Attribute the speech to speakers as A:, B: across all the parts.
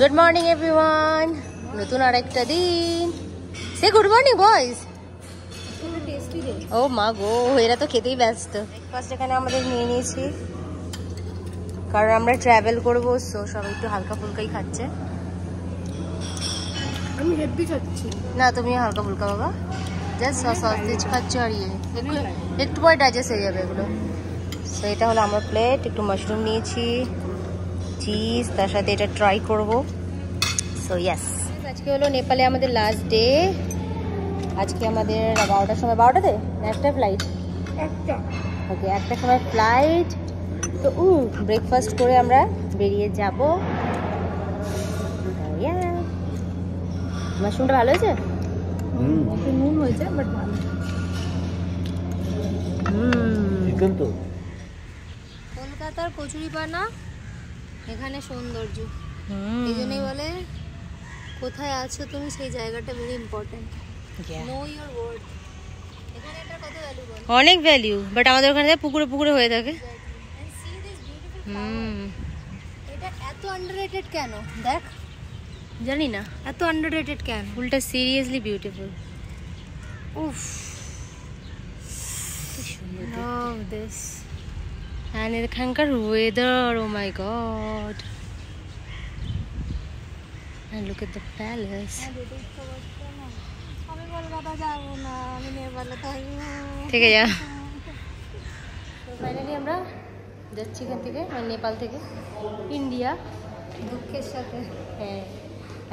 A: Good morning everyone, নতুন আরেকটা দিন। সে গুড মর্নিং বয়েজ। ও মা গো, এরা তো খেতেই ব্যস্ত। ব্রেকফাস্ট এখানে আমাদের নিয়ে নিয়েছি, কারণ আমরা ট্রাভেল করবো, সো সবাই একটু হালকা ফুলকাই খাচ্ছে।
B: আমি হেভি খাচ্ছি
A: না, তুমি হালকা ফুলকা বাবা, জাস্ট সসেজ খাচ্ছ আর ইয়ে একটু পরে ডাইজেস্ট হয়ে যাবে এগুলো। সো এটা হলো আমার প্লেট, একটু মাশরুম নিয়েছি, চিজ, তার সাথে এটা ট্রাই করবো। সো ইয়েস, আজকে হলো নেপালে আমাদের লাস্ট ডে। আজকে আমাদের 12টার সময়, 12টাতে একটা ফ্লাইট, ওকে একটা সময় ফ্লাইট। তো ব্রেকফাস্ট করে আমরা বেরিয়ে যাব। মাশরুমটা ভালো হয়েছে,
B: নুন হয়েছে বাট ভালো।
C: কলকাতার কচুরিপানা এখানে সৌন্দর্য, এই জন্যই বলে কোথায় আছো তুমি সেই জায়গাটা very important. Know your word. এখানে এটা কত ভ্যালু বল,
A: অনেক ভ্যালু, বাট আমাদের ওখানে পুকুরে পুকুরে হয়ে থাকে।
C: এটা এত আন্ডাররেটেড কেন দেখ,
A: জানি না
C: এত আন্ডাররেটেড কেন।
A: ফুলটা সিরিয়াসলি বিউটিফুল।
C: উফ, লাভ দিস।
A: And এখানকার weather, oh my God, and look at the palace.
C: আমি কলকাতা যাবো না, আমি নেপালে থাকবো।
A: ঠিক আছে, ফাইনালি আমরা যাচ্ছি এখান থেকে, মানে নেপাল থেকে ইন্ডিয়া,
C: দুঃখের সাথে।
A: হ্যাঁ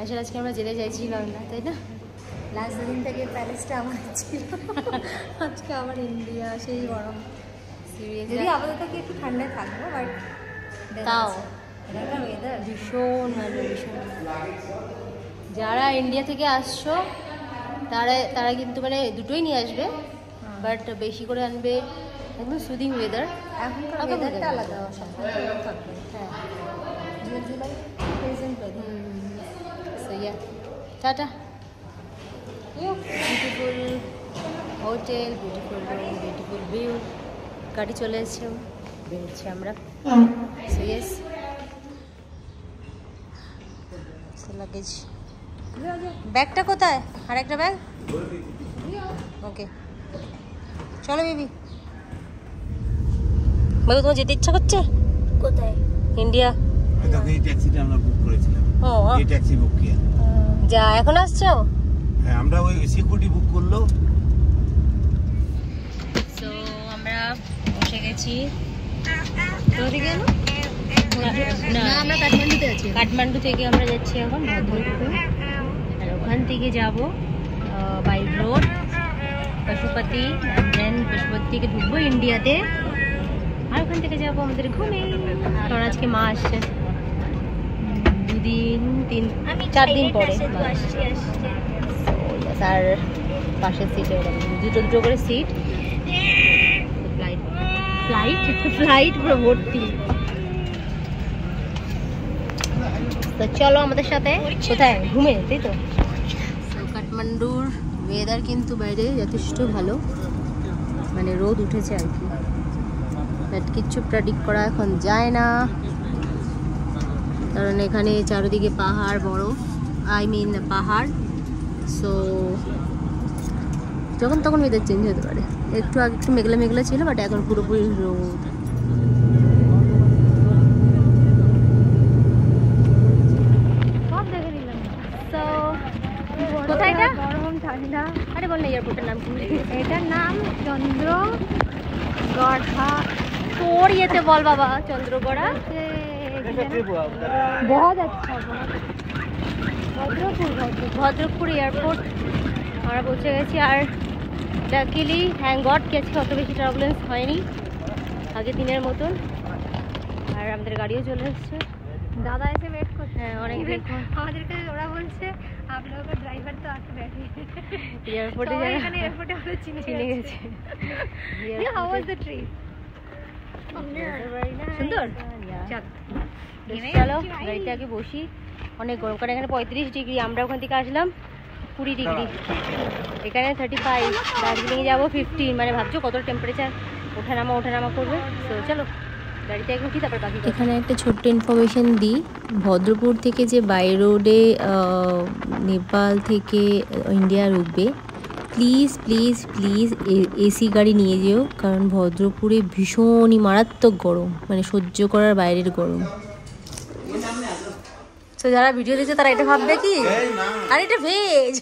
A: আসলে আজকে আমরা যেতে চাইছিলাম না, তাই না?
C: লাস্ট দিন থেকে প্যালেসটা আমার ছিল, আজকে আমার ইন্ডিয়া, সেই গরম। যদি আপাতত একটু ঠান্ডায় থাকবো, বাট
A: তাও
C: এখানকার ওয়েদার
A: ভীষণ ভালো, ভীষণ। যারা ইন্ডিয়া থেকে আসছো তারা কিন্তু মানে দুটোই নিয়ে আসবে, বাট বেশি করে আনবে একদম সুদিং ওয়েদার।
C: এখনকার ওয়েদারটা আলাদা, সবসময় গরম থাকবে।
A: হ্যাঁ,
C: June July present weather.
A: So yeah, tata. Beautiful hotel, beautiful room, beautiful view. গাড়ি চলে এসেছে, বেরোচ্ছি আমরা। সো ইয়েস, লাগেজ, ব্যাগটা কোথায়? আর একটা ব্যাগ, ওকে চলো বেবি। বাবু তোমার যেতে ইচ্ছা করছে?
C: কোথায়?
A: ইন্ডিয়া।
D: এই ট্যাক্সিটা আমরা বুক করেছিলাম।
A: ও,
D: এই ট্যাক্সি বুক কিয়া।
A: যা, এখন আসছো?
D: হ্যাঁ, আমরা ওই সিকিউরিটি বুক করলো।
A: সো আমরা বসে গেছি। কোথায় গেল? না,
C: আমরা কাঠমান্ডুতে আছি।
A: কাঠমান্ডু থেকে আমরা যাচ্ছি এখন ভদ্রপুর, আর ওখান থেকে যাব বাই রোড পশুপতি, দেন পশুপতি থেকে ঢুকবো ইন্ডিয়াতে, আর ওখান থেকে যাবো আমাদের ঘুমে। কারণ আজকে মা আসছে 2 দিন 3-4 দিন পরে। আর পাশের সিটে দুটো করে সিট, ফ্লাইট পুরো ভর্তি। তো চলো আমাদের সাথে। কোথায়? ঘুমে, তাই তো। কাঠমান্ডুর ওয়েদার কিন্তু বাইরে যথেষ্ট ভালো, মানে রোদ উঠেছে আর কি, বাট কিচ্ছু প্রেডিক্ট করা এখন যায় না, কারণ এখানে চারিদিকে পাহাড়, বরফ, পাহাড়। সো যখন তখন ওয়েদার চেঞ্জ হতে পারে। একটু আগে একটু মেঘলা মেঘলা ছিল, বাট এখন পুরোপুরি রোদ। কোথায় এটা?
C: গরম ঠান্ডা।
A: আরে বল না, এয়ারপোর্টের নাম কি?
C: এটার নাম চন্দ্রগড়া।
A: তোর ইয়েতে বল বাবা, চন্দ্রগড়া।
C: বহুত আচ্ছা,
A: ভদ্রপুর এয়ারপোর্ট আমরা পৌঁছে গেছি। আর লাকিলি, থ্যাঙ্ক গড, কি আজকে অত বেশি ট্রাভেলেন্স হয়নি আগের দিনের মতন। আর আমাদের গাড়িও চলে এসছে।
C: দাদা এসে ওয়েট করছে।
A: হ্যাঁ, অনেক
C: আমাদেরকে ওরা বলছে আপনাকে ড্রাইভার তো আসে ব্যাঠে
A: এয়ারপোর্টে যারা
C: এখানে এয়ারপোর্টে আমরা চিনে
A: গেছে।
C: How was the trip?
A: সুন্দর। চলো গাড়িতে আগে বসি। অনেক গরম, কারণ এখানে 35 ডিগ্রি, আমরা ওখান থেকে আসলাম 20 ডিগ্রি, এখানে 35, দার্জিলিংয়ে যাবো 15। মানে ভাবছো কত টেম্পারেচার ওঠানামা করবে। তো চলো গাড়িতে একদম কি তারপর বাকি।
E: এখানে একটা ছোট্ট ইনফরমেশন দিই, ভদ্রপুর থেকে যে বাই রোডে নেপাল থেকে ইন্ডিয়া ঢুকবে, প্লিজ প্লিজ প্লিজ এসি গাড়ি নিয়ে যেও, কারণ ভদ্রপুরে ভীষণই মারাত্মক গরম, মানে সহ্য করার বাইরের গরম।
A: তো যারা ভিডিও দিচ্ছে তারা এটা ভাববে কি আর এটা ভেজ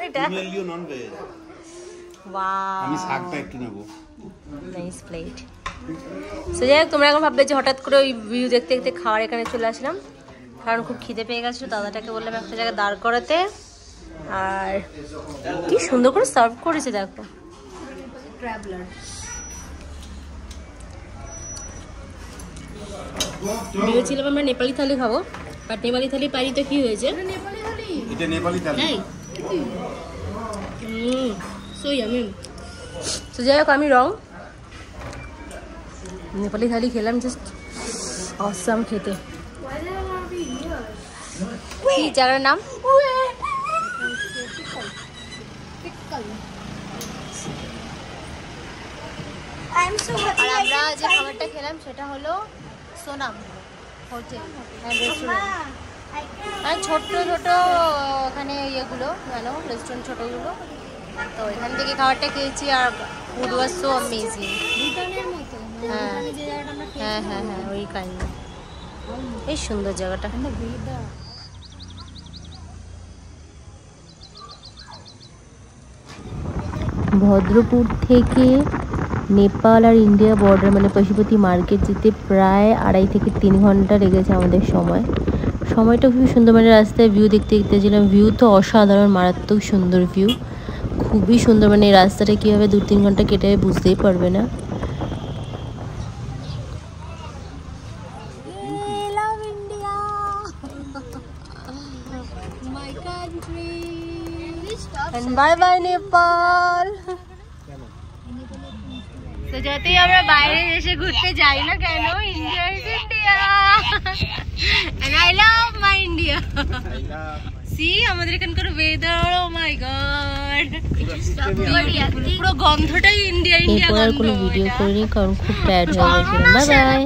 A: এটা
D: নন ভেজ।
A: ওয়াও,
D: আমি শাকটা একটু নেব।
A: Nice plate. সো যাই হোক, তোমরা এখন ভাববে যে হঠাৎ করে ওই ভিউ দেখতে দেখতে খাওয়ার এখানে চলে আসলাম, কারণ খুব খিদে পেয়ে গেছিলো। দাদাটাকে বললাম একটা জায়গায় দাঁড় করাতে, আর কি সুন্দর করে সার্ভ করেছে দেখো। ভেবেছিলাম আমরা নেপালি থালি খাবো, বাট নেপালি থালি পারি তো কি হয়েছে,
D: এটা নেপালি থালি।
A: So yummy. তো যাই হোক, আমি রং নেপালি থালি খেলাম, জাস্ট অসাম খেতে। কি জায়গার নাম? আর আমরা যে খাবারটা খেলাম সেটা হলো সোনাম হোটেল অ্যান্ড রেস্টুরেন্ট। মানে ছোট্ট ছোট ওখানে ইয়েগুলো কেন রেস্টুরেন্ট ছোটোগুলো, তো এখান থেকে খাবারটা খেয়েছি আর ফুড ওয়াজ সো অ্যামেজিং। হ্যাঁ হ্যাঁ হ্যাঁ হ্যাঁ, ওই কাইন্ড। বেশ সুন্দর জায়গাটা।
E: ভদ্রপুর থেকে নেপাল আর ইন্ডিয়া বর্ডার মানে পশুপতি মার্কেট যেতে প্রায় 2.5 থেকে 3 ঘন্টা লেগেছে আমাদের সময়টা খুবই সুন্দর। মানে রাস্তায় ভিউ দেখতে দেখতে ছিলাম, ভিউ তো অসাধারণ, মারাত্মক সুন্দর ভিউ, খুবই সুন্দর। মানে এই রাস্তাটা কীভাবে 2-3 ঘন্টা কেটে বুঝতেই পারবে না।
A: Bye bye Nepal. তো যতই আমরা বাইরে এসে ঘুরতে যাই না কেন, India is India and I love my India. See আমাদের এখানকার ওয়েদার, ও মাই গড, পুরো গন্ধটাই ইন্ডিয়া ইন্ডিয়া
E: এরপর আর
A: গন্ধ।
E: কোনো ভিডিও করিনি কারণ খুব টায়ার্ড হয়ে গেছিলাম। Bye bye.